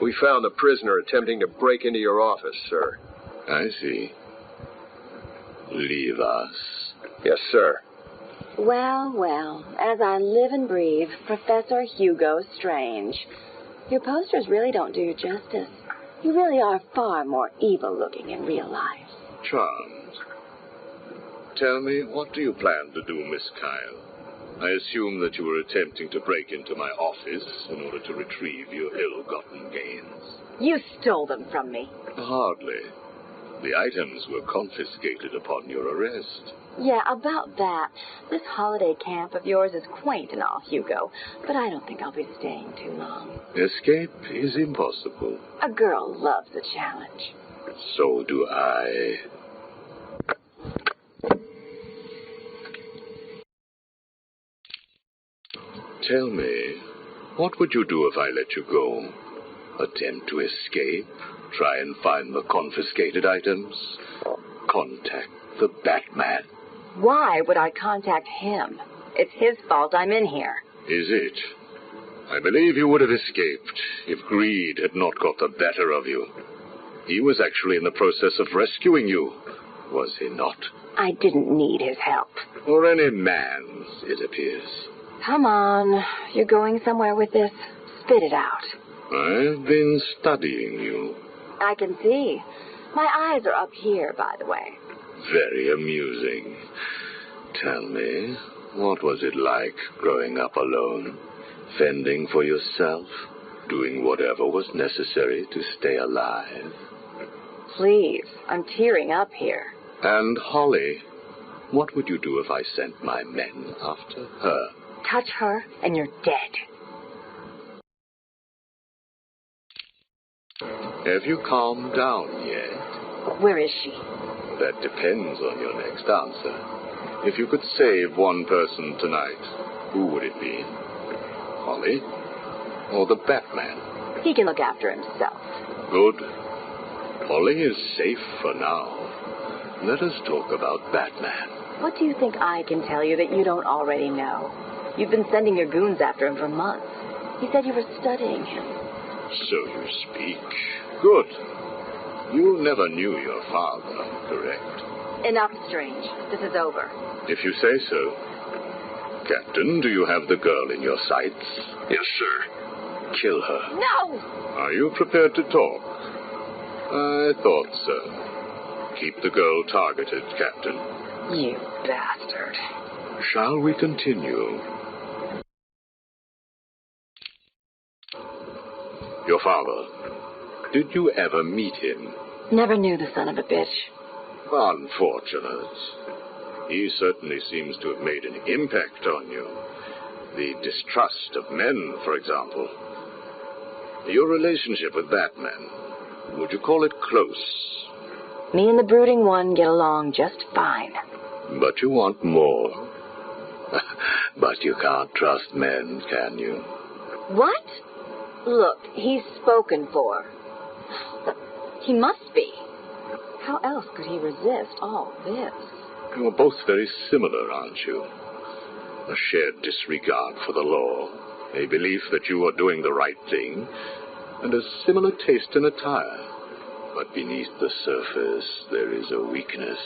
We found the prisoner attempting to break into your office, sir. I see. Leave us. Yes, sir. Well, well, as I live and breathe, Professor Hugo Strange. Your posters really don't do you justice. You really are far more evil-looking in real life. Charmed. Tell me, what do you plan to do, Miss Kyle? I assume that you were attempting to break into my office in order to retrieve your ill-gotten gains. You stole them from me. Hardly. The items were confiscated upon your arrest. Yeah, about that. This holiday camp of yours is quaint and all, Hugo, but I don't think I'll be staying too long. Escape is impossible. A girl loves a challenge. So do I. Tell me, what would you do if I let you go? Attempt to escape? Try and find the confiscated items? Contact the Batman? Why would I contact him? It's his fault I'm in here. Is it? I believe you would have escaped if greed had not got the better of you. He was actually in the process of rescuing you, was he not? I didn't need his help. Or any man's, it appears. Come on. You're going somewhere with this. Spit it out. I've been studying you. I can see. My eyes are up here, by the way. Very amusing. Tell me, what was it like growing up alone? Fending for yourself? Doing whatever was necessary to stay alive? Please, I'm tearing up here. And Holly, what would you do if I sent my men after her? Touch her, and you're dead. Have you calmed down yet? Where is she? That depends on your next answer. If you could save one person tonight, who would it be? Holly? Or the Batman? He can look after himself. Good. Holly is safe for now. Let us talk about Batman. What do you think I can tell you that you don't already know? You've been sending your goons after him for months. He said you were studying him. So you speak. Good. You never knew your father, correct? Enough, Strange. This is over. If you say so. Captain, do you have the girl in your sights? Yes, sir. Kill her. No! Are you prepared to talk? I thought so. Keep the girl targeted, Captain. You bastard. Shall we continue? Your father. Did you ever meet him? Never knew the son of a bitch. Unfortunate. He certainly seems to have made an impact on you. The distrust of men, for example. Your relationship with Batman, would you call it close? Me and the brooding one get along just fine. But you want more. But you can't trust men, can you? What? Look, he's spoken for. He must be. How else could he resist all this? You're both very similar, aren't you? A shared disregard for the law, a belief that you are doing the right thing, and a similar taste in attire. But beneath the surface, there is a weakness.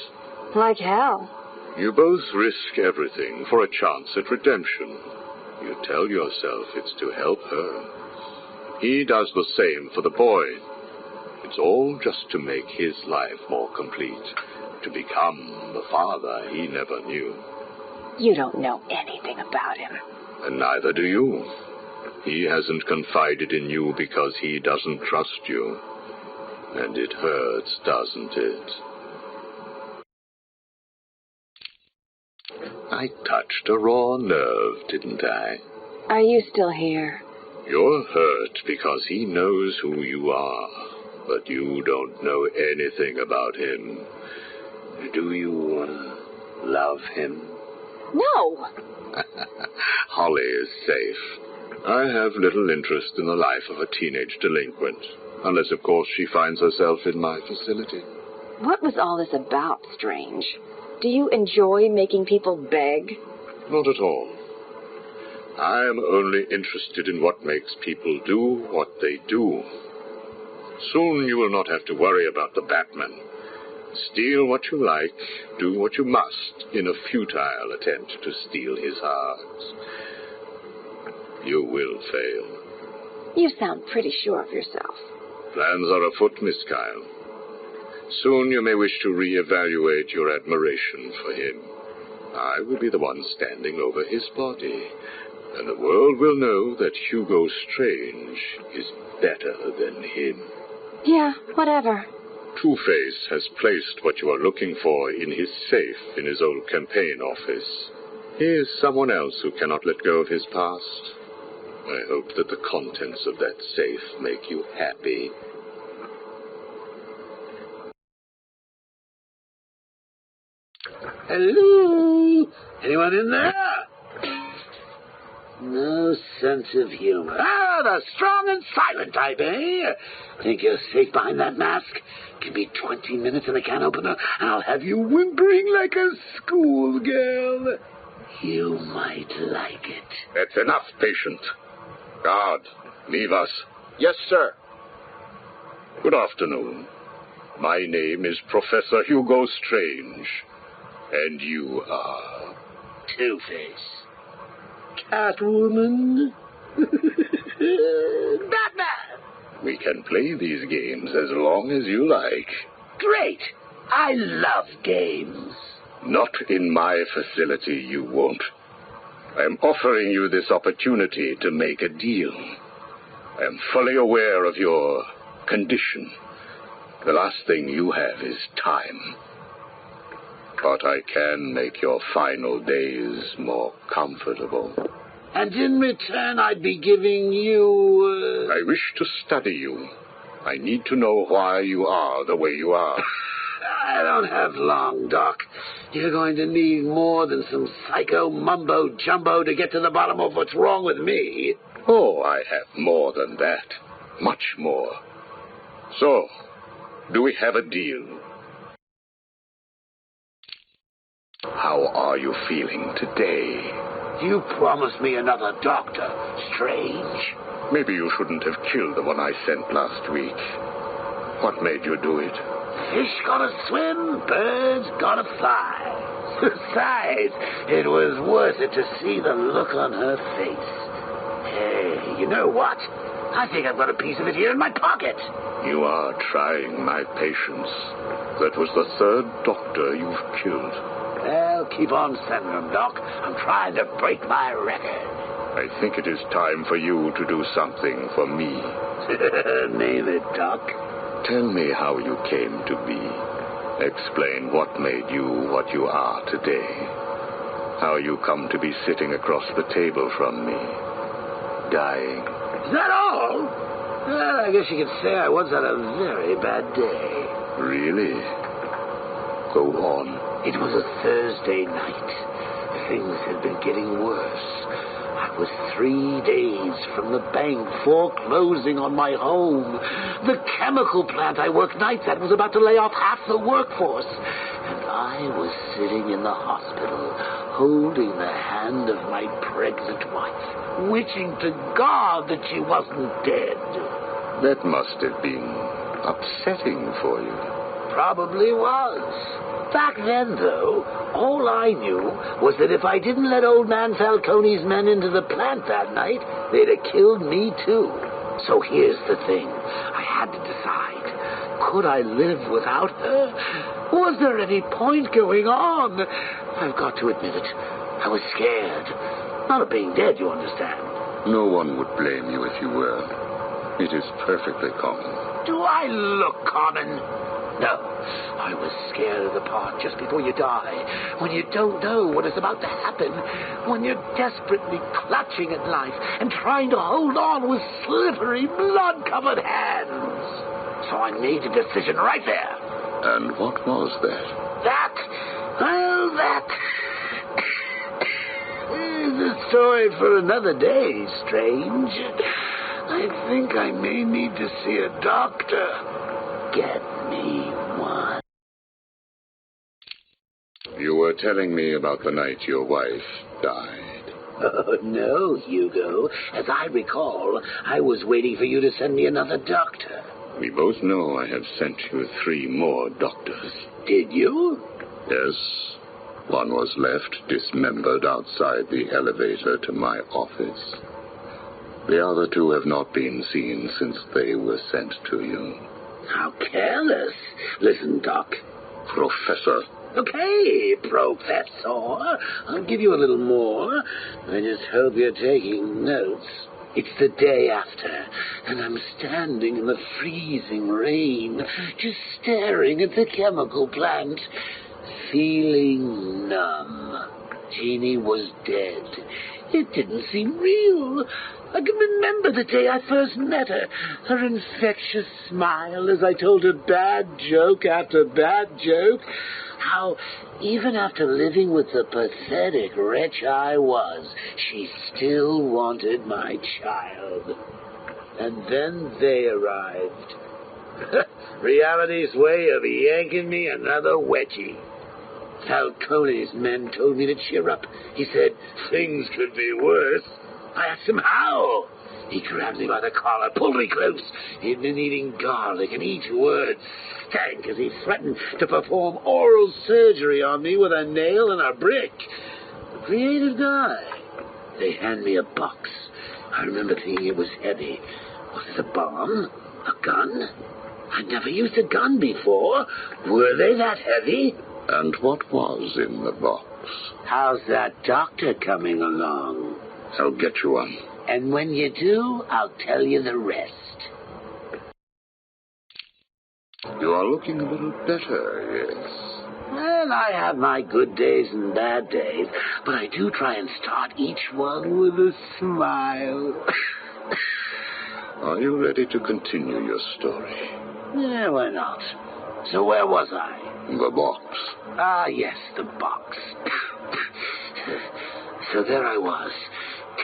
Like hell. You both risk everything for a chance at redemption. You tell yourself it's to help her. He does the same for the boy. It's all just to make his life more complete, to become the father he never knew. You don't know anything about him. And neither do you. He hasn't confided in you because he doesn't trust you. And it hurts, doesn't it? I touched a raw nerve, didn't I? Are you still here? You're hurt because he knows who you are, but you don't know anything about him. Do you love him? No! Holly is safe. I have little interest in the life of a teenage delinquent, unless, of course, she finds herself in my facility. What was all this about, Strange? Do you enjoy making people beg? Not at all. I am only interested in what makes people do what they do. Soon you will not have to worry about the Batman. Steal what you like, do what you must in a futile attempt to steal his heart. You will fail. You sound pretty sure of yourself. Plans are afoot, Miss Kyle. Soon you may wish to reevaluate your admiration for him. I will be the one standing over his body, and the world will know that Hugo Strange is better than him. Yeah, whatever. Two-Face has placed what you are looking for in his safe in his old campaign office. He is someone else who cannot let go of his past. I hope that the contents of that safe make you happy. Hello? Anyone in there? No sense of humor. Ah, the strong and silent type, eh? Think you're safe behind that mask? Give me 20 minutes and a can opener, and I'll have you whimpering like a schoolgirl. You might like it. That's enough, patient. Guard, leave us. Yes, sir. Good afternoon. My name is Professor Hugo Strange. And you are? Two-Face. Catwoman. Batman. We can play these games as long as you like. Great. I love games. Not in my facility, you won't. I am offering you this opportunity to make a deal. I am fully aware of your condition. The last thing you have is time. But I can make your final days more comfortable. And in return, I'd be giving you... I wish to study you. I need to know why you are the way you are. I don't have long, Doc. You're going to need more than some psycho mumbo-jumbo to get to the bottom of what's wrong with me. Oh, I have more than that. Much more. So, do we have a deal? How are you feeling today? You promised me another doctor, Strange. Maybe you shouldn't have killed the one I sent last week. What made you do it? Fish gotta swim, birds gotta fly. Besides, it was worth it to see the look on her face. Hey, you know what? I think I've got a piece of it here in my pocket. You are trying my patience. That was the third doctor you've killed. Well, keep on sending them, Doc. I'm trying to break my record. I think it is time for you to do something for me. Name it, Doc. Tell me how you came to be. Explain what made you what you are today. How you come to be sitting across the table from me. Dying. Is that all? Well, I guess you could say I once had a very bad day. Really? Go on. It was a Thursday night. Things had been getting worse. I was 3 days from the bank foreclosing on my home. The chemical plant I worked nights at was about to lay off half the workforce. And I was sitting in the hospital, holding the hand of my pregnant wife, wishing to God that she wasn't dead. That must have been upsetting for you. Probably was. Back then, though, all I knew was that if I didn't let old man Falcone's men into the plant that night, they'd have killed me, too. So here's the thing. I had to decide. Could I live without her? Was there any point going on? I've got to admit it. I was scared. Not of being dead, you understand. No one would blame you if you were. It is perfectly common. Do I look common? No, I was scared of the part just before you die, when you don't know what is about to happen, when you're desperately clutching at life and trying to hold on with slippery, blood-covered hands. So I made a decision right there. And what was that? That is a story for another day, Strange. I think I may need to see a doctor. Get me one. You were telling me about the night your wife died. Oh, no, Hugo. As I recall, I was waiting for you to send me another doctor. We both know I have sent you 3 more doctors. Did you? Yes. One was left dismembered outside the elevator to my office. The other 2 have not been seen since they were sent to you. How careless. Listen, Doc. Professor. Okay, Professor. I'll give you a little more. I just hope you're taking notes. It's the day after, and I'm standing in the freezing rain, just staring at the chemical plant, feeling numb. Jeannie was dead. It didn't seem real. I can remember the day I first met her. Her infectious smile as I told her bad joke after bad joke. How, even after living with the pathetic wretch I was, she still wanted my child. And then they arrived. Reality's way of yanking me another wedgie. Falcone's men told me to cheer up. He said things could be worse. I asked him how. He grabbed me by the collar, pulled me close. He'd been eating garlic, and each word stank as he threatened to perform oral surgery on me with a nail and a brick. A creative guy. They hand me a box. I remember thinking it was heavy. Was it a bomb? A gun? I'd never used a gun before. Were they that heavy? And what was in the box? How's that doctor coming along? I'll get you one. And when you do, I'll tell you the rest. You are looking a little better, yes. Well, I have my good days and bad days, but I do try and start each one with a smile. Are you ready to continue your story? Yeah, why not? So where was I? The box. Ah, yes, the box. So there I was,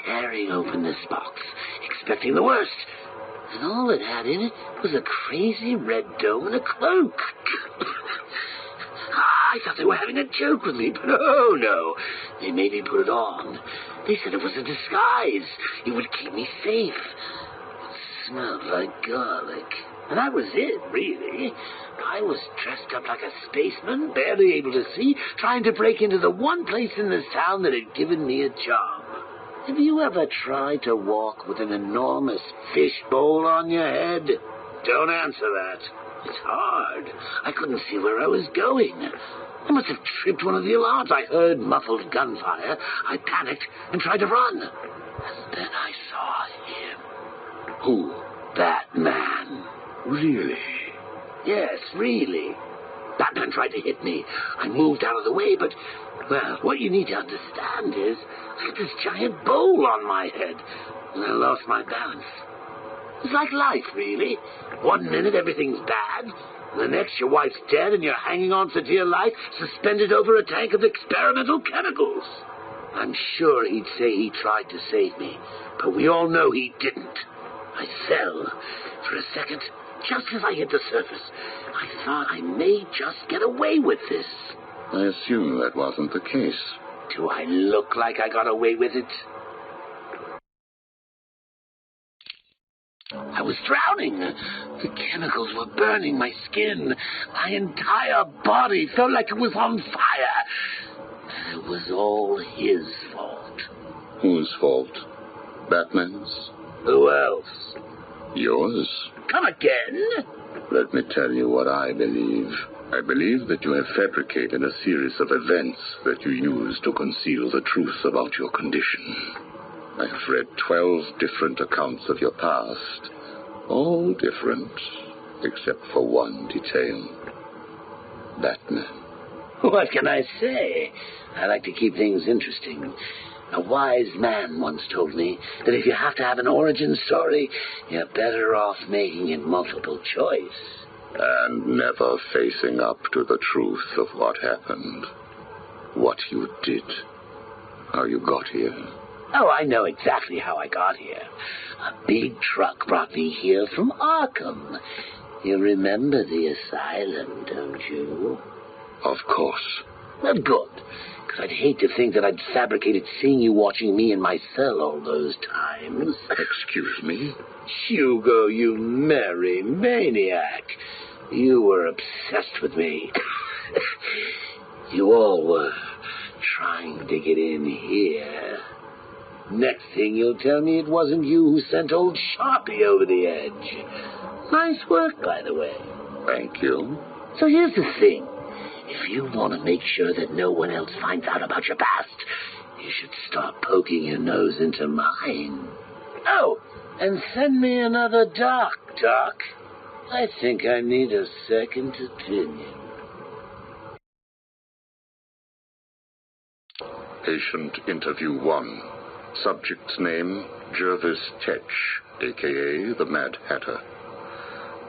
tearing open this box, expecting the worst. And all it had in it was a crazy red dome and a cloak. I thought they were having a joke with me, but oh no. They made me put it on. They said it was a disguise. It would keep me safe. It smelled like garlic. And that was it, really. I was dressed up like a spaceman, barely able to see, trying to break into the one place in this town that had given me a job. Have you ever tried to walk with an enormous fishbowl on your head? Don't answer that. It's hard. I couldn't see where I was going. I must have tripped one of the alarms. I heard muffled gunfire. I panicked and tried to run. And then I saw him. Who? Batman. Really? Yes, really. Batman tried to hit me. I moved out of the way, but, well, what you need to understand is I had this giant bowl on my head, and I lost my balance. It's like life, really. 1 minute everything's bad, and the next your wife's dead and you're hanging on for dear life, suspended over a tank of experimental chemicals. I'm sure he'd say he tried to save me, but we all know he didn't. I fell. For a second, just as I hit the surface, I thought I may just get away with this. I assume that wasn't the case. Do I look like I got away with it? I was drowning. The chemicals were burning my skin. My entire body felt like it was on fire. And it was all his fault. Whose fault? Batman's? Who else? Yours? Come again? Let me tell you what I believe. I believe that you have fabricated a series of events that you use to conceal the truth about your condition. I have read 12 different accounts of your past. All different, except for one detail. Batman. What can I say? I like to keep things interesting. A wise man once told me that if you have to have an origin story, you're better off making it multiple choice. And never facing up to the truth of what happened. What you did. How you got here. Oh, I know exactly how I got here. A big truck brought me here from Arkham. You remember the asylum, don't you? Of course. Well, good. Because I'd hate to think that I'd fabricated seeing you watching me in my cell all those times. Excuse me? Hugo, you merry maniac. You were obsessed with me. You all were trying to get in here. Next thing you'll tell me it wasn't you who sent old Sharpie over the edge. Nice work, by the way. Thank you. So here's the thing. If you want to make sure that no one else finds out about your past, you should start poking your nose into mine. Oh, and send me another doc. I think I need a second opinion. Patient interview 1. Subject's name, Jervis Tetch, a.k.a. the Mad Hatter.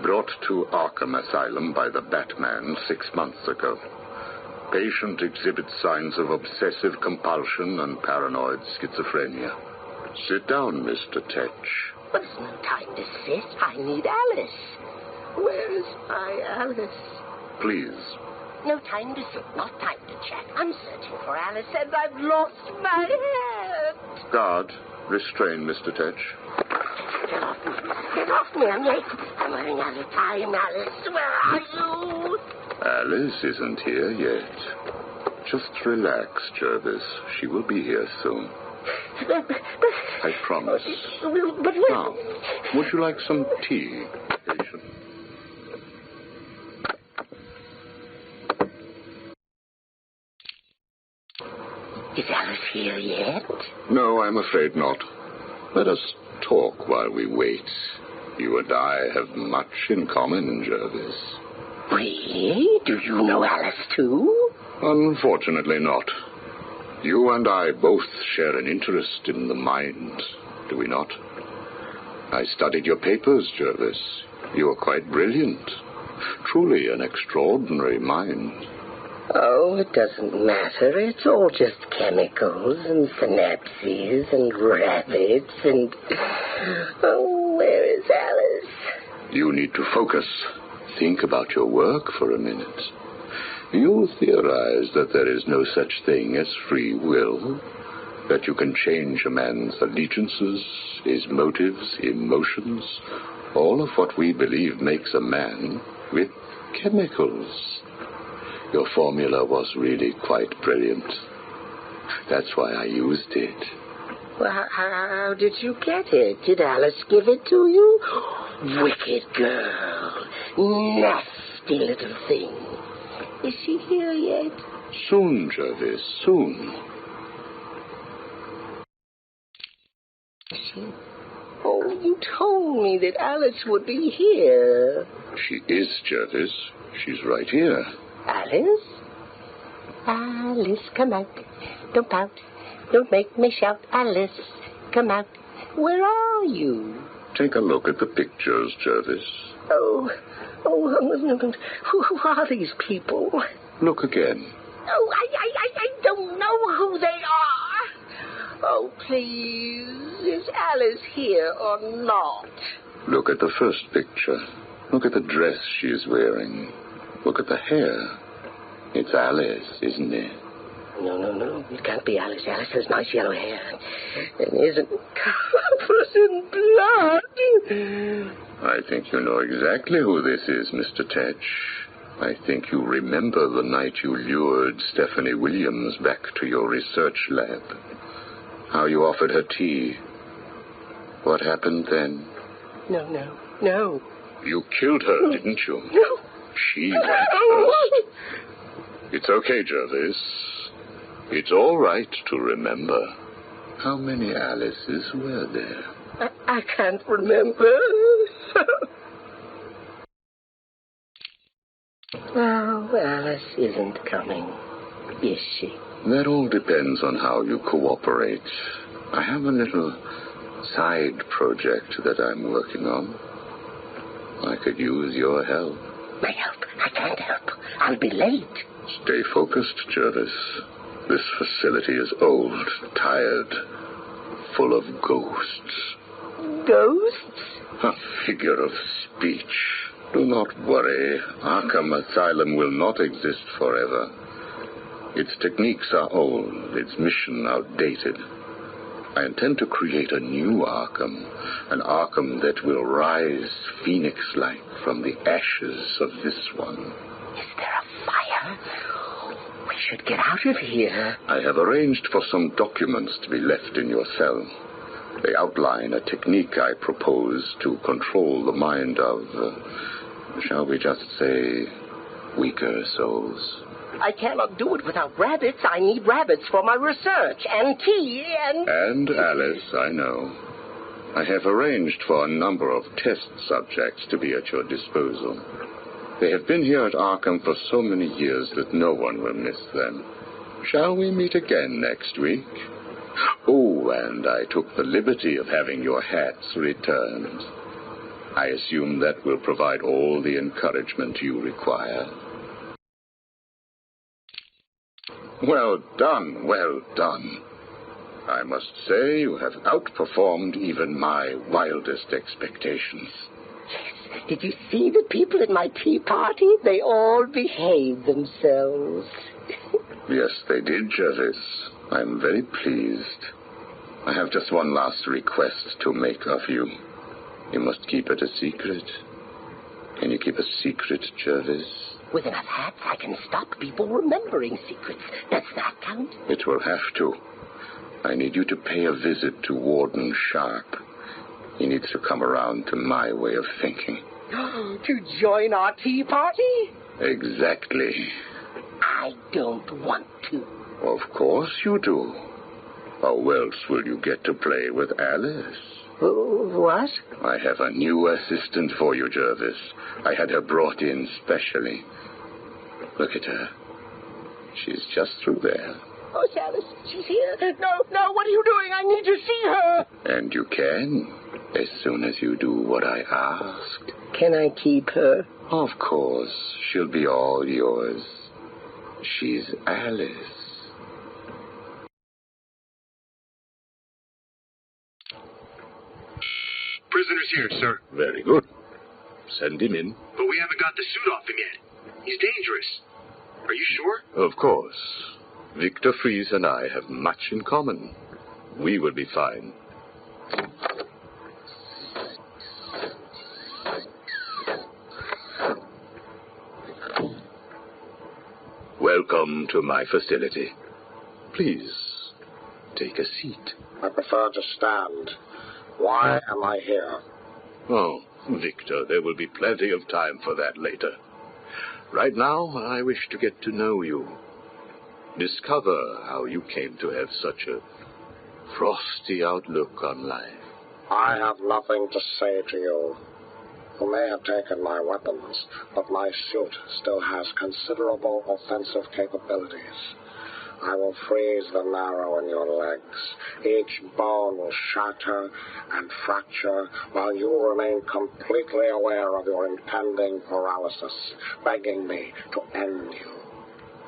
Brought to Arkham Asylum by the Batman 6 months ago. Patient exhibits signs of obsessive compulsion and paranoid schizophrenia. Sit down, Mr. Tetch. But there's no time to sit. I need Alice. Where is my Alice? Please. No time to sit, not time to chat. I'm searching for Alice, and I've lost my head. Guard, restrain Mr. Tetch. Get off me. Get off me. I'm late. I'm running out of time, Alice. Where are you? Alice isn't here yet. Just relax, Jervis. She will be here soon. I promise. But Now, would you like some tea, patient? Is Alice here yet? No, I'm afraid not. Let us talk while we wait. You and I have much in common, Jervis. Really? Do you know Alice, too? Unfortunately not. You and I both share an interest in the mind, do we not? I studied your papers, Jervis. You are quite brilliant. Truly an extraordinary mind. Oh, it doesn't matter. It's all just chemicals and synapses and rabbits and... Oh, where is Alice? You need to focus. Think about your work for a minute. You theorize that there is no such thing as free will, that you can change a man's allegiances, his motives, emotions, all of what we believe makes a man, with chemicals. Your formula was really quite brilliant. That's why I used it. Well, how did you get it? Did Alice give it to you? Wicked girl. Nasty little thing. Is she here yet? Soon, Jervis, soon. Is she? Oh, you told me that Alice would be here. She is, Jervis. She's right here. Alice? Alice, come out. Don't pout. Don't make me shout. Alice, come out. Where are you? Take a look at the pictures, Jervis. Oh, who are these people? Look again. Oh, I don't know who they are. Oh, please, is Alice here or not? Look at the first picture. Look at the dress she is wearing. Look at the hair. It's Alice, isn't it? No. It can't be Alice. Alice has nice yellow hair. And isn't covered in blood. I think you know exactly who this is, Mr. Tetch. I think you remember the night you lured Stephanie Williams back to your research lab. How you offered her tea. What happened then? No. You killed her, didn't you? No. She went first. It's okay, Jervis. It's all right to remember. How many Alices were there? I can't remember. Oh, Alice isn't coming, is she? That all depends on how you cooperate. I have a little side project that I'm working on. I could use your help. My help? I can't help. I'll be late. Stay focused, Jervis. This facility is old, tired, full of ghosts. Ghosts? A figure of speech. Do not worry. Arkham Asylum will not exist forever. Its techniques are old, its mission outdated. I intend to create a new Arkham, an Arkham that will rise phoenix-like from the ashes of this one. Is there a fire? We should get out of here. I have arranged for some documents to be left in your cell. They outline a technique I propose to control the mind of, shall we just say, weaker souls. I cannot do it without rabbits. I need rabbits for my research, and tea, and... And Alice, I know. I have arranged for a number of test subjects to be at your disposal. They have been here at Arkham for so many years that no one will miss them. Shall we meet again next week? Oh, and I took the liberty of having your hats returned. I assume that will provide all the encouragement you require. Well done, well done. I must say you have outperformed even my wildest expectations. Yes. Did you see the people at my tea party? They all behaved themselves. Yes, they did, Jervis. I'm very pleased. I have just one last request to make of you. You must keep it a secret. Can you keep a secret, Jervis? With enough hats, I can stop people remembering secrets. Does that count? It will have to. I need you to pay a visit to Warden Sharp. He needs to come around to my way of thinking. To join our tea party? Exactly. I don't want to. Of course you do. How else will you get to play with Alice? What? I have a new assistant for you, Jervis. I had her brought in specially. Look at her. She's just through there. Oh, Alice, she's here. No, what are you doing? I need to see her. And you can, as soon as you do what I ask. Can I keep her? Of course. She'll be all yours. She's Alice. Prisoner's here, sir. Very good. Send him in. But we haven't got the suit off him yet. He's dangerous. Are you sure? Of course. Victor Fries and I have much in common. We will be fine. Welcome to my facility. Please, take a seat. I prefer to stand. Why am I here? Oh, Victor, there will be plenty of time for that later. Right now, I wish to get to know you. Discover how you came to have such a frosty outlook on life. I have nothing to say to you. You may have taken my weapons, but my suit still has considerable offensive capabilities. I will freeze the marrow in your legs. Each bone will shatter and fracture while you remain completely aware of your impending paralysis, begging me to end you.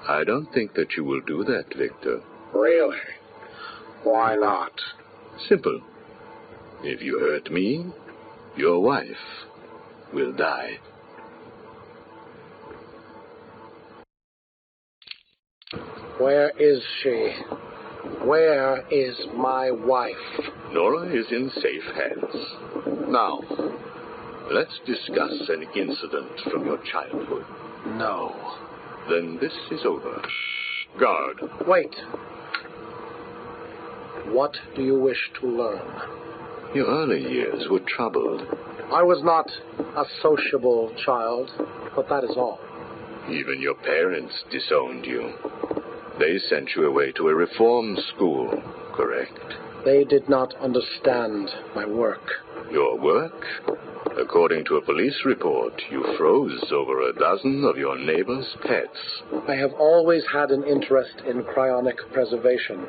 I don't think that you will do that, Victor. Really? Why not? Simple. If you hurt me, your wife will die. Where is she? Where is my wife? Nora is in safe hands. Now, let's discuss an incident from your childhood. No. Then this is over. Guard. Wait. What do you wish to learn? Your early years were troubled. I was not a sociable child, but that is all. Even your parents disowned you. They sent you away to a reform school, correct? They did not understand my work. Your work? According to a police report, you froze over a dozen of your neighbor's pets. I have always had an interest in cryonic preservation.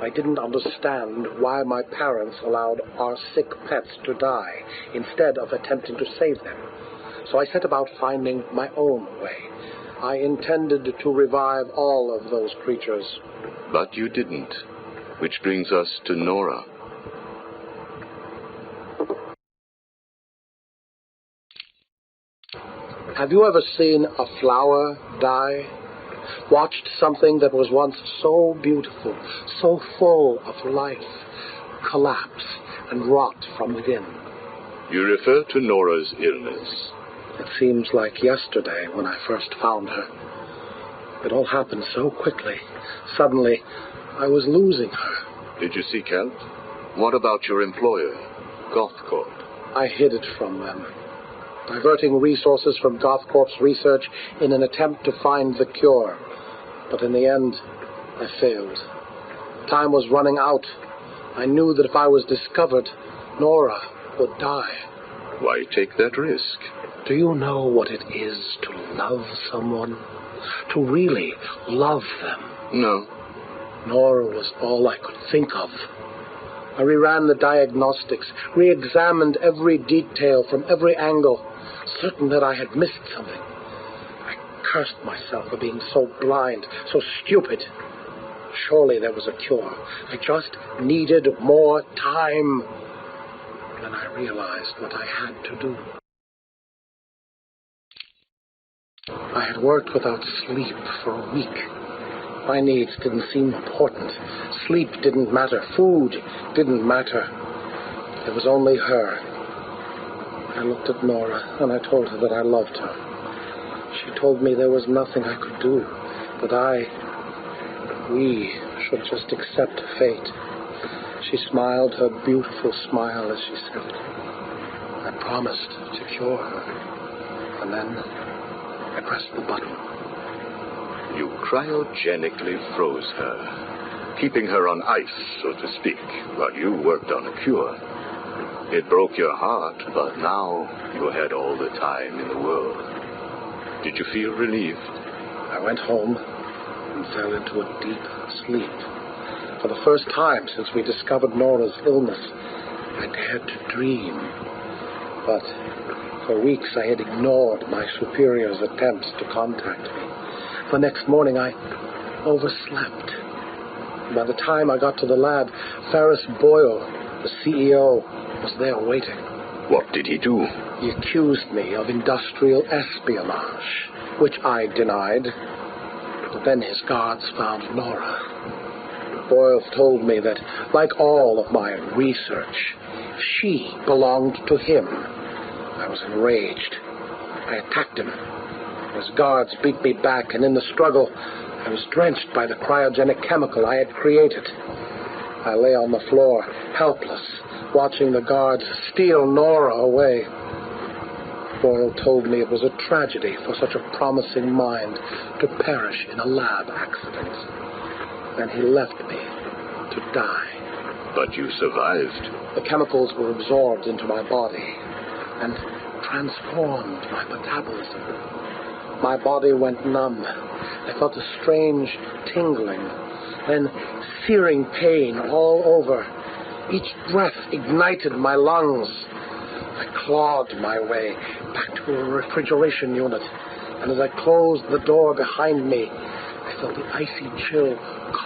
I didn't understand why my parents allowed our sick pets to die instead of attempting to save them. So I set about finding my own way. I intended to revive all of those creatures. But you didn't. Which brings us to Nora. Have you ever seen a flower die? watched something that was once so beautiful, so full of life, collapse and rot from within. You refer to Nora's illness. It seems like yesterday when I first found her. It all happened so quickly. Suddenly, I was losing her. Did you seek help? What about your employer, Gothcorp? I hid it from them, diverting resources from Gothcorp's research in an attempt to find the cure. But in the end, I failed. Time was running out. I knew that if I was discovered, Nora would die. Why take that risk? Do you know what it is to love someone? To really love them? No. Nora was all I could think of. I reran the diagnostics, re-examined every detail from every angle, certain that I had missed something. I cursed myself for being so blind, so stupid. Surely there was a cure. I just needed more time. Then I realized what I had to do. I had worked without sleep for a week. My needs didn't seem important. Sleep didn't matter. Food didn't matter. It was only her. I looked at Nora and I told her that I loved her. She told me there was nothing I could do, that we should just accept fate. She smiled her beautiful smile as she said it. I promised to cure her. And then I pressed the button. You cryogenically froze her, keeping her on ice, so to speak, while you worked on a cure. It broke your heart, but now you had all the time in the world. Did you feel relieved? I went home and fell into a deep sleep. For the first time since we discovered Nora's illness, I dared to dream. But for weeks I had ignored my superior's attempts to contact me. The next morning I overslept. By the time I got to the lab, Ferris Boyle, the CEO, was there waiting. What did he do? He accused me of industrial espionage, which I denied. But then his guards found Nora. Boyle told me that, like all of my research, she belonged to him. I was enraged. I attacked him. His guards beat me back, and in the struggle, I was drenched by the cryogenic chemical I had created. I lay on the floor, helpless, watching the guards steal Nora away. Boyle told me it was a tragedy for such a promising mind to perish in a lab accident. Then he left me to die. But you survived. The chemicals were absorbed into my body and transformed my metabolism. My body went numb. I felt a strange tingling, then searing pain all over. Each breath ignited my lungs. I clawed my way back to a refrigeration unit, and as I closed the door behind me, I felt the icy chill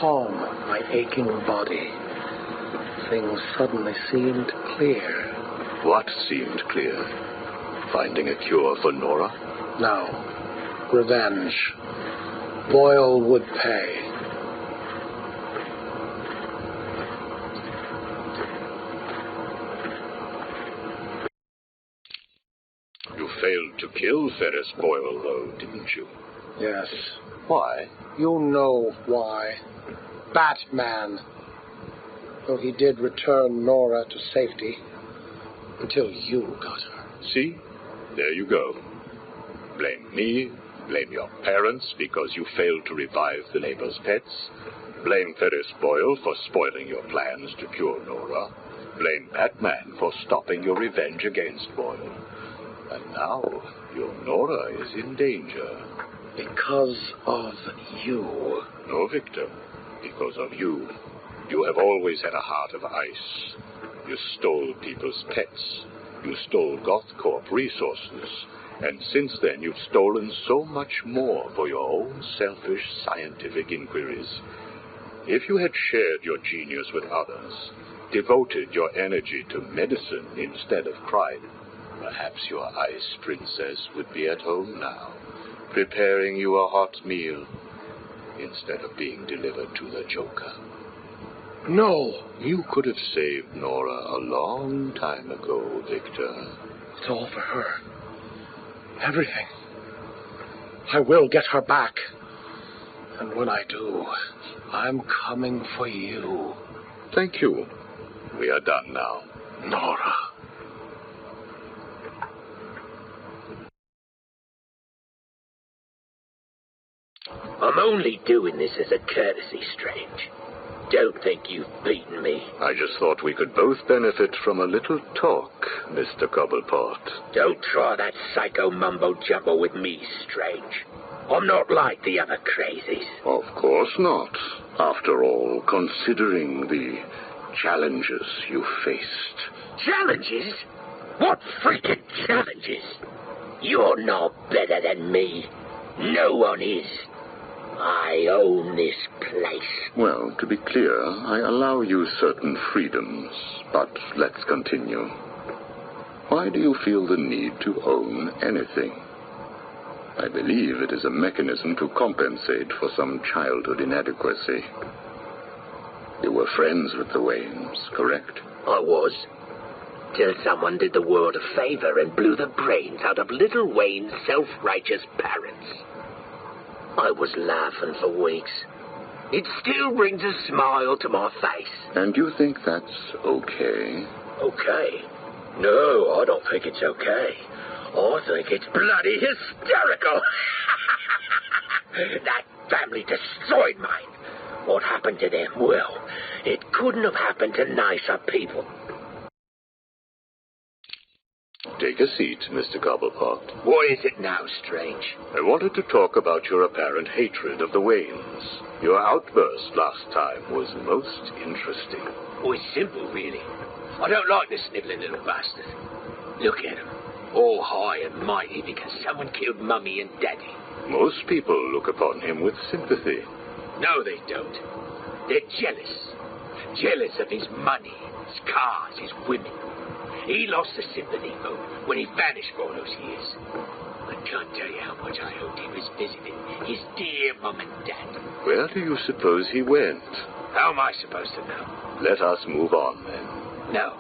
calm my aching body. Things suddenly seemed clear. What seemed clear? Finding a cure for Nora? No. Revenge. Boyle would pay. You failed to kill Ferris Boyle, though, didn't you? Yes. Why? You know why. Batman. Though he did return Nora to safety, until you got her. See? There you go. Blame me. Blame your parents because you failed to revive the neighbor's pets. Blame Ferris Boyle for spoiling your plans to cure Nora. Blame Batman for stopping your revenge against Boyle. And now your Nora is in danger. Because of you. No, Victor. Because of you. You have always had a heart of ice. You stole people's pets. You stole Gothcorp resources. And since then, you've stolen so much more for your own selfish scientific inquiries. If you had shared your genius with others, devoted your energy to medicine instead of crime, perhaps your ice princess would be at home now, preparing you a hot meal, instead of being delivered to the Joker. No. You could have saved Nora a long time ago, Victor. It's all for her. Everything. I will get her back. And when I do, I'm coming for you. Thank you. We are done now. Nora. I'm only doing this as a courtesy, Strange. Don't think you've beaten me. I just thought we could both benefit from a little talk, Mr. Cobblepot. Don't try that psycho mumbo-jumbo with me, Strange. I'm not like the other crazies. Of course not. After all, considering the challenges you faced. Challenges? What freaking challenges? You're no better than me. No one is. I own this place. Well, to be clear, I allow you certain freedoms, but let's continue. Why do you feel the need to own anything? I believe it is a mechanism to compensate for some childhood inadequacy. You were friends with the Waynes, correct? I was. Till someone did the world a favor and blew the brains out of little Wayne's self-righteous parents. I was laughing for weeks. It still brings a smile to my face. And you think that's okay? Okay? No, I don't think it's okay. I think it's bloody hysterical. That family destroyed mine. What happened to them? Well, it couldn't have happened to nicer people. Take a seat, Mr. Cobblepot. What is it now, Strange? I wanted to talk about your apparent hatred of the Waynes. Your outburst last time was most interesting. Oh, it's simple, really. I don't like the snivelling little bastard. Look at him. All high and mighty because someone killed Mummy and Daddy. Most people look upon him with sympathy. No, they don't. They're jealous. Jealous of his money, his cars, his women. He lost the sympathy vote when he vanished for all those years. I can't tell you how much I hoped he was visiting his dear Mum and Dad. Where do you suppose he went? How am I supposed to know? Let us move on, then. No.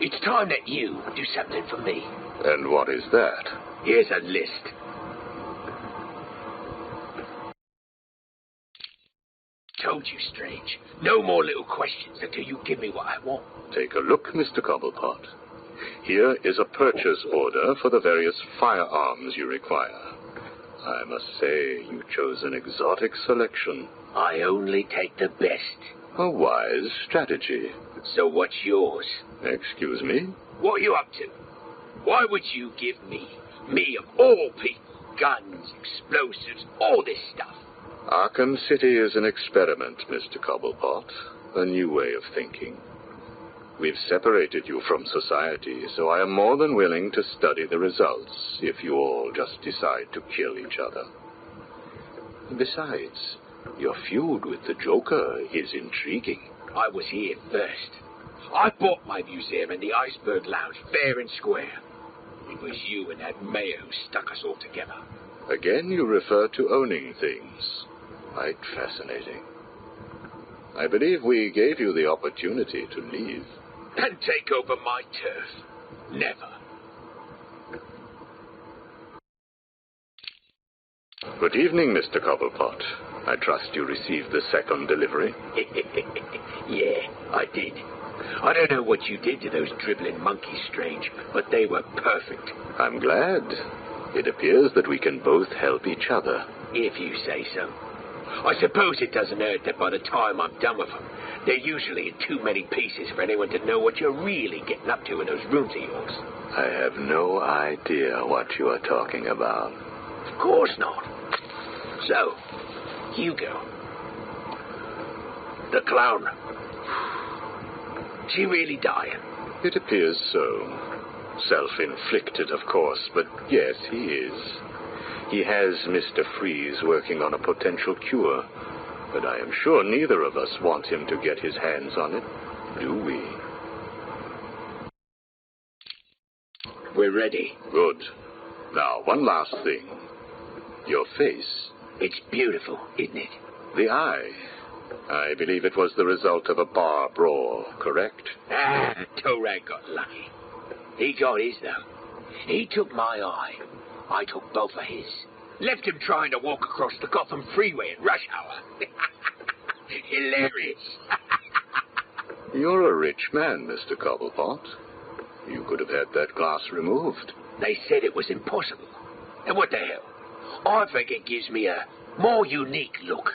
It's time that you do something for me. And what is that? Here's a list. Told you, Strange. No more little questions until you give me what I want. Take a look, Mr. Cobblepot. Here is a purchase order for the various firearms you require. I must say, you chose an exotic selection. I only take the best. A wise strategy. So what's yours? Excuse me? What are you up to? Why would you give me of all people, guns, explosives, all this stuff? Arkham City is an experiment, Mr. Cobblepot. A new way of thinking. We've separated you from society, so I am more than willing to study the results if you all just decide to kill each other. Besides, your feud with the Joker is intriguing. I was here first. I bought my museum in the Iceberg Lounge, fair and square. It was you and that Mayo who stuck us all together. Again, you refer to owning things. Quite fascinating. I believe we gave you the opportunity to leave. And take over my turf. Never. Good evening, Mr. Cobblepot. I trust you received the second delivery. Yeah, I did. I don't know what you did to those dribbling monkeys, Strange, but they were perfect. I'm glad. It appears that we can both help each other. If you say so. I suppose it doesn't hurt that by the time I'm done with them, they're usually in too many pieces for anyone to know what you're really getting up to in those rooms of yours. I have no idea what you are talking about. Of course not. So, Hugo. The clown. She really dying? It appears so. Self-inflicted, of course, but yes, he is. He has Mr. Freeze working on a potential cure, but I am sure neither of us want him to get his hands on it, do we? We're ready. Good. Now, one last thing. Your face. It's beautiful, isn't it? The eye. I believe it was the result of a bar brawl, correct? Torag got lucky. He got his, though. He took my eye. I took both of his. Left him trying to walk across the Gotham freeway at rush hour. Hilarious. You're a rich man, Mr. Cobblepot. You could have had that glass removed. They said it was impossible. And what the hell? I think it gives me a more unique look.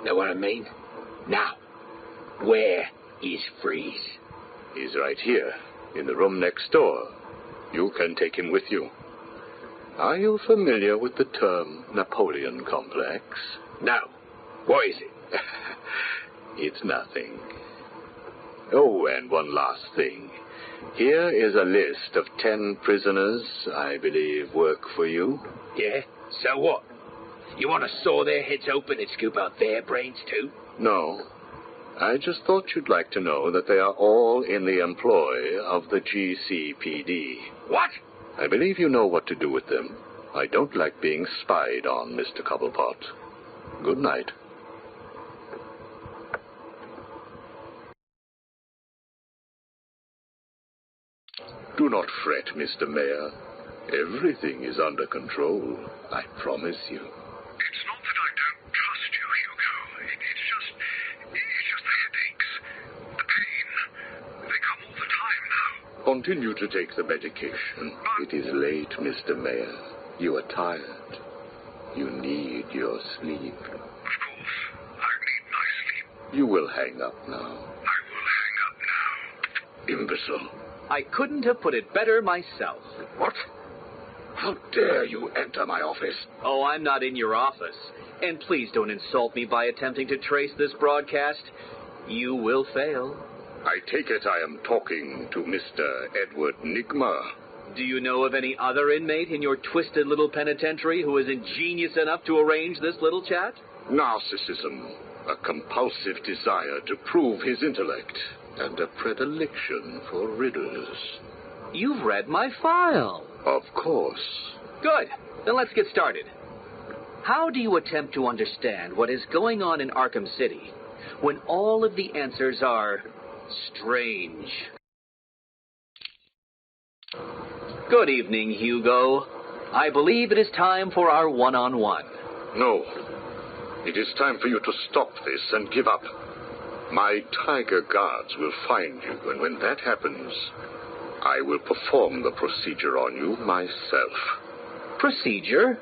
Know what I mean? Now, where is Freeze? He's right here, in the room next door. You can take him with you. Are you familiar with the term Napoleon complex? No. What is it? It's nothing. Oh, and one last thing. Here is a list of 10 prisoners I believe work for you. Yeah? So what? You want to saw their heads open and scoop out their brains too? No. I just thought you'd like to know that they are all in the employ of the GCPD. What? I believe you know what to do with them. I don't like being spied on, Mr. Cobblepot. Good night. Do not fret, Mr. Mayor. Everything is under control, I promise you. It's not that I don't trust you, Hugo. It's just the headaches. The pain. They come all the time now. Continue to take the medication. It is late, Mr. Mayor. You are tired. You need your sleep. Of course, I need my sleep. You will hang up now. I will hang up now. Imbecile. I couldn't have put it better myself. What? How dare you enter my office? Oh, I'm not in your office. And please don't insult me by attempting to trace this broadcast. You will fail. I take it I am talking to Mr. Edward Nigma. Do you know of any other inmate in your twisted little penitentiary who is ingenious enough to arrange this little chat? Narcissism, a compulsive desire to prove his intellect, and a predilection for riddles. You've read my file. Of course. Good. Then let's get started. How do you attempt to understand what is going on in Arkham City when all of the answers are strange? Good evening, Hugo. I believe it is time for our one-on-one. No. It is time for you to stop this and give up. My tiger guards will find you, and when that happens, I will perform the procedure on you myself. Procedure?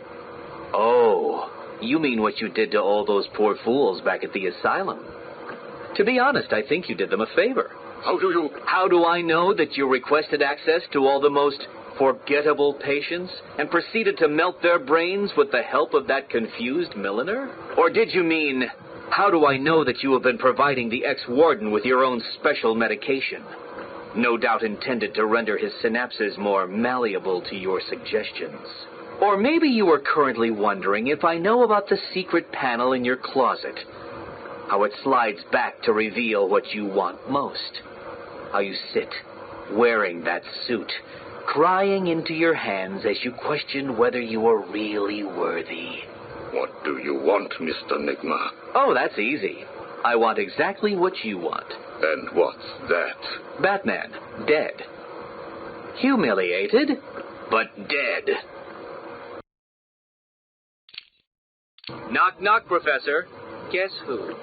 Oh, you mean what you did to all those poor fools back at the asylum. To be honest, I think you did them a favor. How do you... How do I know that you requested access to all the most forgettable patients and proceeded to melt their brains with the help of that confused milliner? Or did you mean, how do I know that you have been providing the ex-warden with your own special medication? No doubt intended to render his synapses more malleable to your suggestions. Or maybe you are currently wondering if I know about the secret panel in your closet. How it slides back to reveal what you want most. How you sit, wearing that suit, crying into your hands as you question whether you are really worthy. What do you want, Mr. Nigma? Oh, that's easy. I want exactly what you want. And what's that? Batman, dead. Humiliated, but dead. Knock, knock, Professor. Guess who?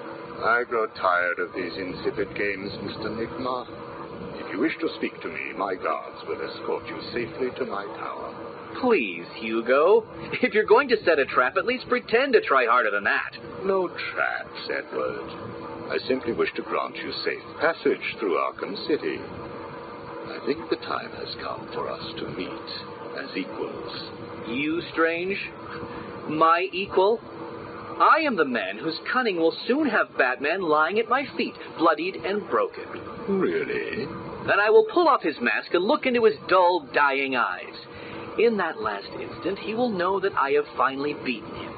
I grow tired of these insipid games, Mr. Nigma. If you wish to speak to me, my guards will escort you safely to my tower. Please, Hugo. If you're going to set a trap, at least pretend to try harder than that. No traps, Edward. I simply wish to grant you safe passage through Arkham City. I think the time has come for us to meet as equals. You, Strange? My equal? I am the man whose cunning will soon have Batman lying at my feet, bloodied and broken. Really? Then I will pull off his mask and look into his dull, dying eyes. In that last instant, he will know that I have finally beaten him.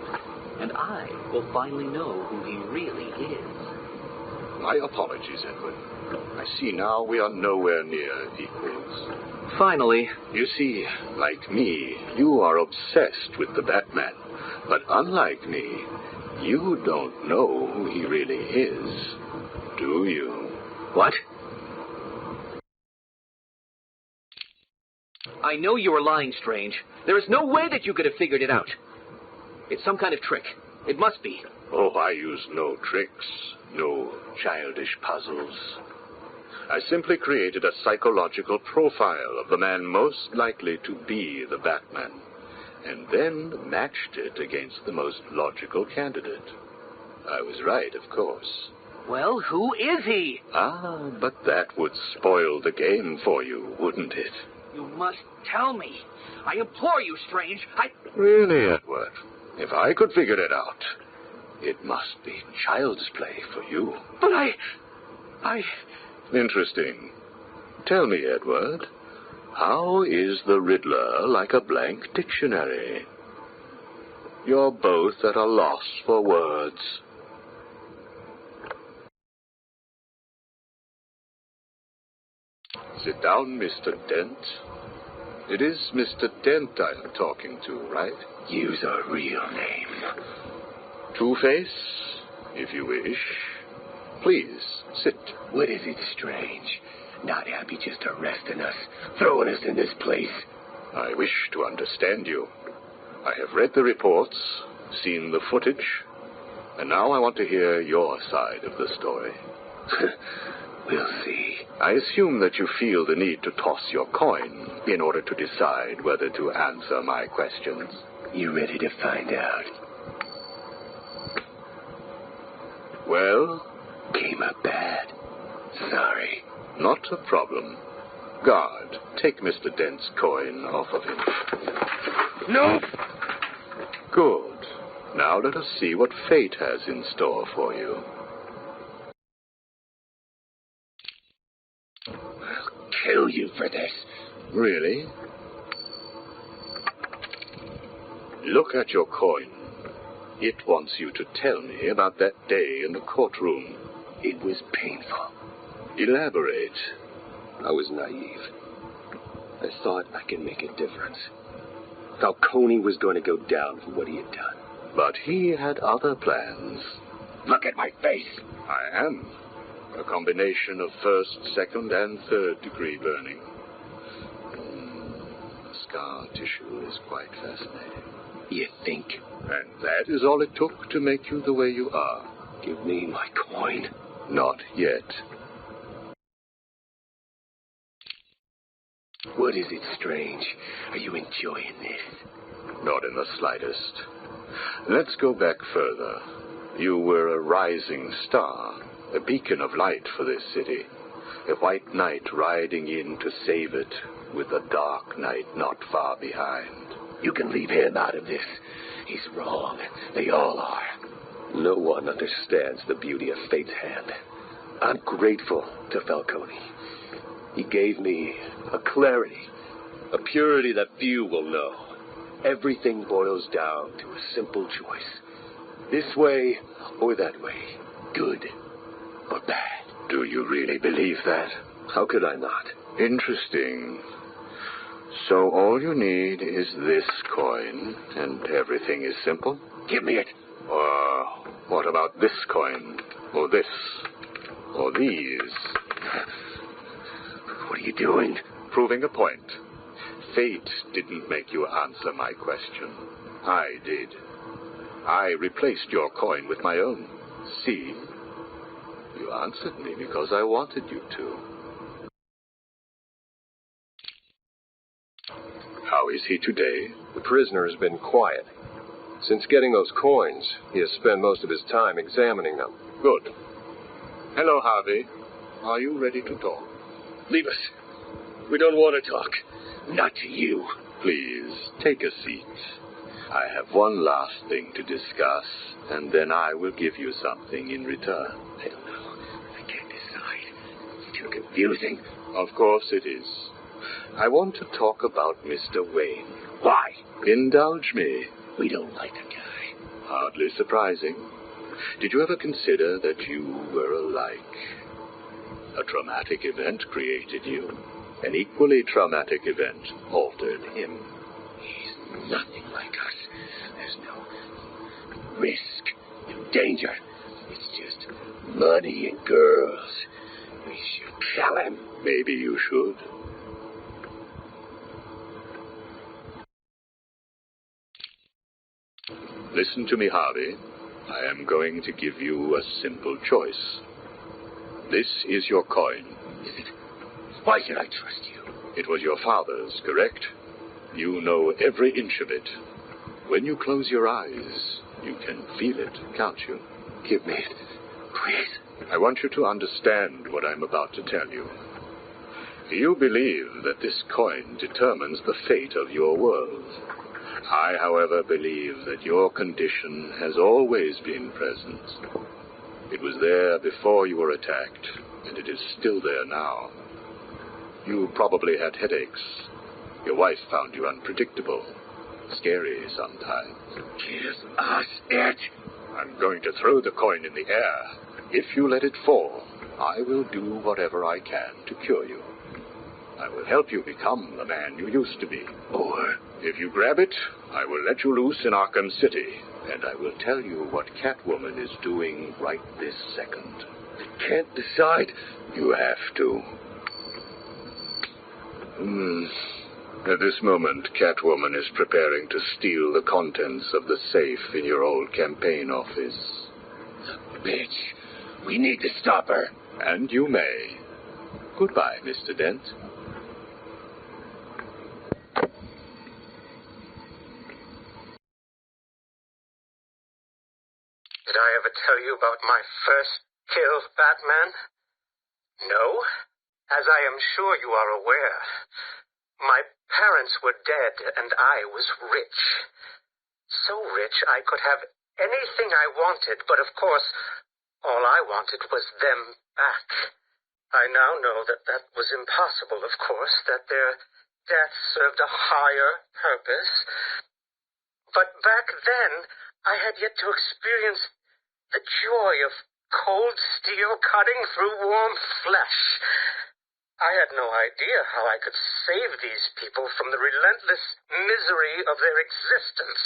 And I will finally know who he really is. My apologies, Edward. I see now we are nowhere near equals. Finally. You see, like me, you are obsessed with the Batman. But unlike me, You don't know who he really is, do you? What? I know you are lying, Strange. There is no way that you could have figured it out. It's some kind of trick. It must be. Oh, I use no tricks, no childish puzzles. I simply created a psychological profile of the man most likely to be the Batman, and then matched it against the most logical candidate. I was right, of course. Well, who is he? Ah, but that would spoil the game for you, wouldn't it? You must tell me. I implore you, Strange. Really, Edward? If I could figure it out, it must be child's play for you. But I... Interesting. Tell me, Edward, how is the Riddler like a blank dictionary? You're both at a loss for words. Sit down, Mr. Dent. It is Mr. Dent I am talking to, right? Use a real name. Two-Face, if you wish. Please, sit. What is it, Strange? Not happy just arresting us, throwing us in this place? I wish to understand you. I have read the reports, seen the footage, and now I want to hear your side of the story. We'll see. I assume that you feel the need to toss your coin in order to decide whether to answer my questions. You ready to find out? Well? Came up bad. Sorry. Not a problem. Guard, take Mr. Dent's coin off of him. No! Good. Now let us see what fate has in store for you. I'll kill you for this. Really? Look at your coin. It wants you to tell me about that day in the courtroom. It was painful. Elaborate. I was naive. I thought I could make a difference. Falcone was going to go down for what he had done. But he had other plans. Look at my face. I am. A combination of first, second, and third degree burning. Scar tissue is quite fascinating. You think? And that is all it took to make you the way you are. Give me my coin. Not yet. What is it, Strange? Are you enjoying this? Not in the slightest. Let's go back further. You were a rising star, a beacon of light for this city, a white knight riding in to save it, with a dark knight not far behind. You can leave him out of this. He's wrong. They all are. No one understands the beauty of fate's hand. I'm grateful to Falcone. He gave me a clarity, a purity that few will know. Everything boils down to a simple choice. This way or that way. Good or bad. Do you really believe that? How could I not? Interesting. So all you need is this coin, and everything is simple? Give me it. Or what about this coin? Or this? Or these? What are you doing? Proving a point. Fate didn't make you answer my question. I did. I replaced your coin with my own. See? You answered me because I wanted you to. How is he today? The prisoner has been quiet. Since getting those coins, he has spent most of his time examining them. Good. Hello, Harvey. Are you ready to talk? Leave us. We don't want to talk. Not to you. Please, take a seat. I have one last thing to discuss, and then I will give you something in return. I don't know. I can't decide. It's too confusing. Of course it is. I want to talk about Mr. Wayne. Why? Indulge me. We don't like the guy. Hardly surprising. Did you ever consider that you were alike? A traumatic event created you. An equally traumatic event altered him. He's nothing like us. There's no risk. danger. It's just money and girls. We should kill him. Maybe you should. Listen to me, Harvey. I am going to give you a simple choice. This is your coin. Is it? Why should I trust you? It was your father's, correct? You know every inch of it. When you close your eyes, you can feel it, can't you? Give me it, please. I want you to understand what I'm about to tell you. You believe that this coin determines the fate of your world. I, however, believe that your condition has always been present. It was there before you were attacked, and it is still there now. You probably had headaches. Your wife found you unpredictable, scary sometimes. Give us it. I'm going to throw the coin in the air. If you let it fall, I will do whatever I can to cure you. I will help you become the man you used to be. Or if you grab it, I will let you loose in Arkham City, and I will tell you what Catwoman is doing right this second. I can't decide. You have to. At this moment, Catwoman is preparing to steal the contents of the safe in your old campaign office. Bitch. We need to stop her. And you may. Goodbye, Mr. Dent. Did I ever tell you about my first kill, Batman? No? As I am sure you are aware, my parents were dead and I was rich. So rich I could have anything I wanted, but of course, all I wanted was them back. I now know that that was impossible, of course, that their death served a higher purpose. But back then, I had yet to experience the joy of cold steel cutting through warm flesh. I had no idea how I could save these people from the relentless misery of their existence.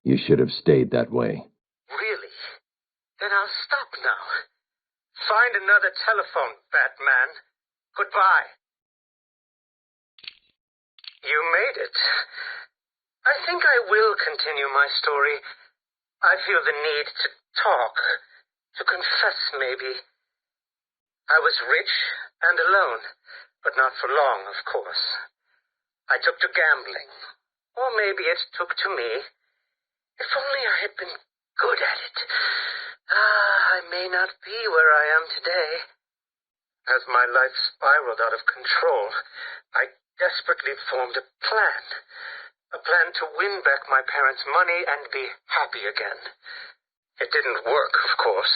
You should have stayed that way. Really? Then I'll stop now. Find another telephone, Batman. Goodbye. You made it. I think I will continue my story. I feel the need to talk, to confess maybe. I was rich and alone, but not for long, of course. I took to gambling, or maybe it took to me. If only I had been good at it. I may not be where I am today. As my life spiraled out of control, I desperately formed a plan to win back my parents' money and be happy again. It didn't work, of course.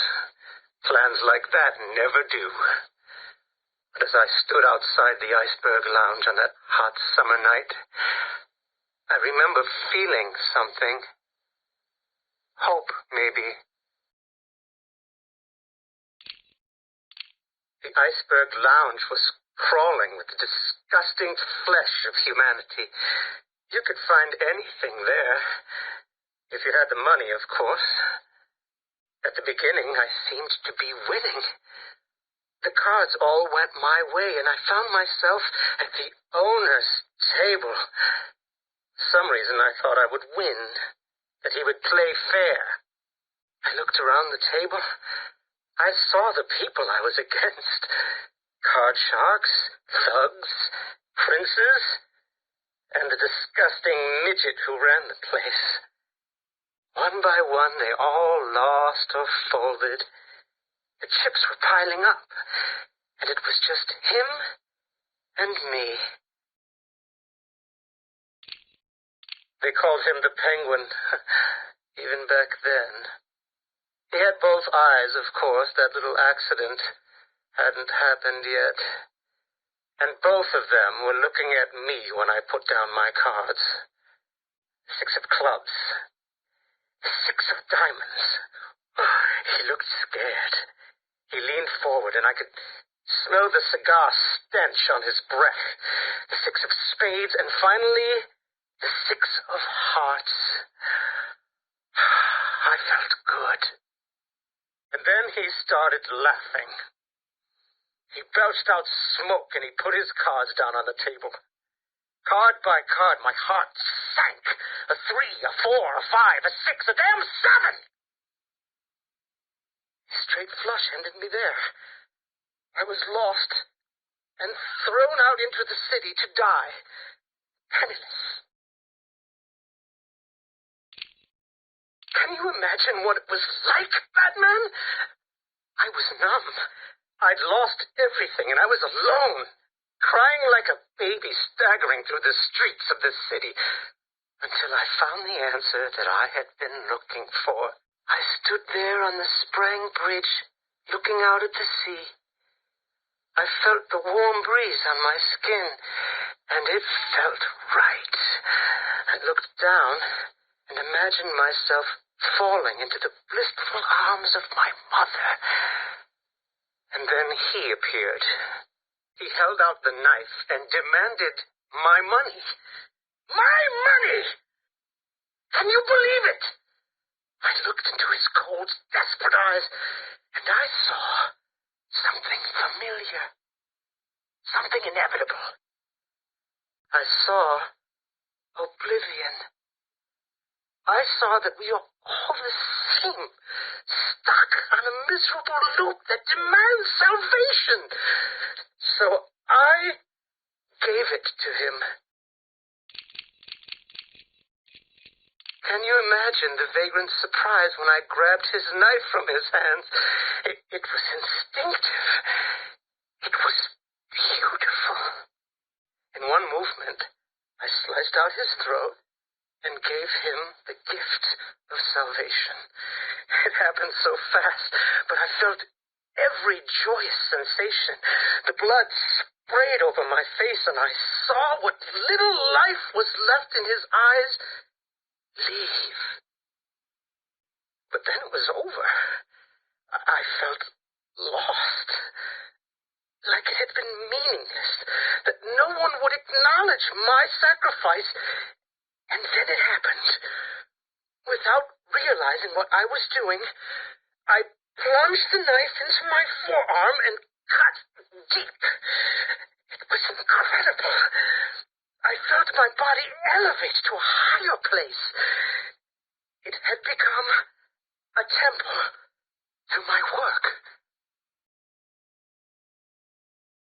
Plans like that never do. But as I stood outside the Iceberg Lounge on that hot summer night, I remember feeling something. Hope, maybe. The Iceberg Lounge was crawling with the disgusting flesh of humanity. You could find anything there, if you had the money, of course. At the beginning, I seemed to be winning. The cards all went my way, and I found myself at the owner's table. For some reason, I thought I would win, that he would play fair. I looked around the table. I saw the people I was against. Card sharks, thugs, princes, and the disgusting midget who ran the place. One by one, they all lost or folded. The chips were piling up, and it was just him and me. They called him the Penguin, even back then. He had both eyes, of course. That little accident hadn't happened yet. And both of them were looking at me when I put down my cards. 6 of clubs. 6 of diamonds. He looked scared. He leaned forward, and I could smell the cigar stench on his breath. The 6 of spades, and finally, the 6 of hearts. I felt good. started laughing. He belched out smoke and he put his cards down on the table. Card by card, my heart sank. A 3, a 4, a 5, a 6, a damn 7! A straight flush ended me there. I was lost and thrown out into the city to die, penniless. Can you imagine what it was like, Batman? I was numb. I'd lost everything, and I was alone, crying like a baby staggering through the streets of this city, until I found the answer that I had been looking for. I stood there on the Sprang Bridge, looking out at the sea. I felt the warm breeze on my skin, and it felt right. I looked down and imagined myself falling into the blissful arms of my mother. And then he appeared. He held out the knife and demanded my money. My money! Can you believe it? I looked into his cold, desperate eyes, and I saw something familiar, something inevitable. I saw oblivion. I saw that we are all the same, stuck on a miserable loop that demands salvation. So I gave it to him. Can you imagine the vagrant surprise when I grabbed his knife from his hands? It was instinctive. It was beautiful. In one movement, I sliced out his throat and gave him the gift of salvation. It happened so fast, but I felt every joyous sensation. The blood sprayed over my face, and I saw what little life was left in his eyes leave. But then it was over. I felt lost, like it had been meaningless, that no one would acknowledge my sacrifice. And then it happened. Without realizing what I was doing, I plunged the knife into my forearm and cut deep. It was incredible. I felt my body elevate to a higher place. It had become a temple to my work.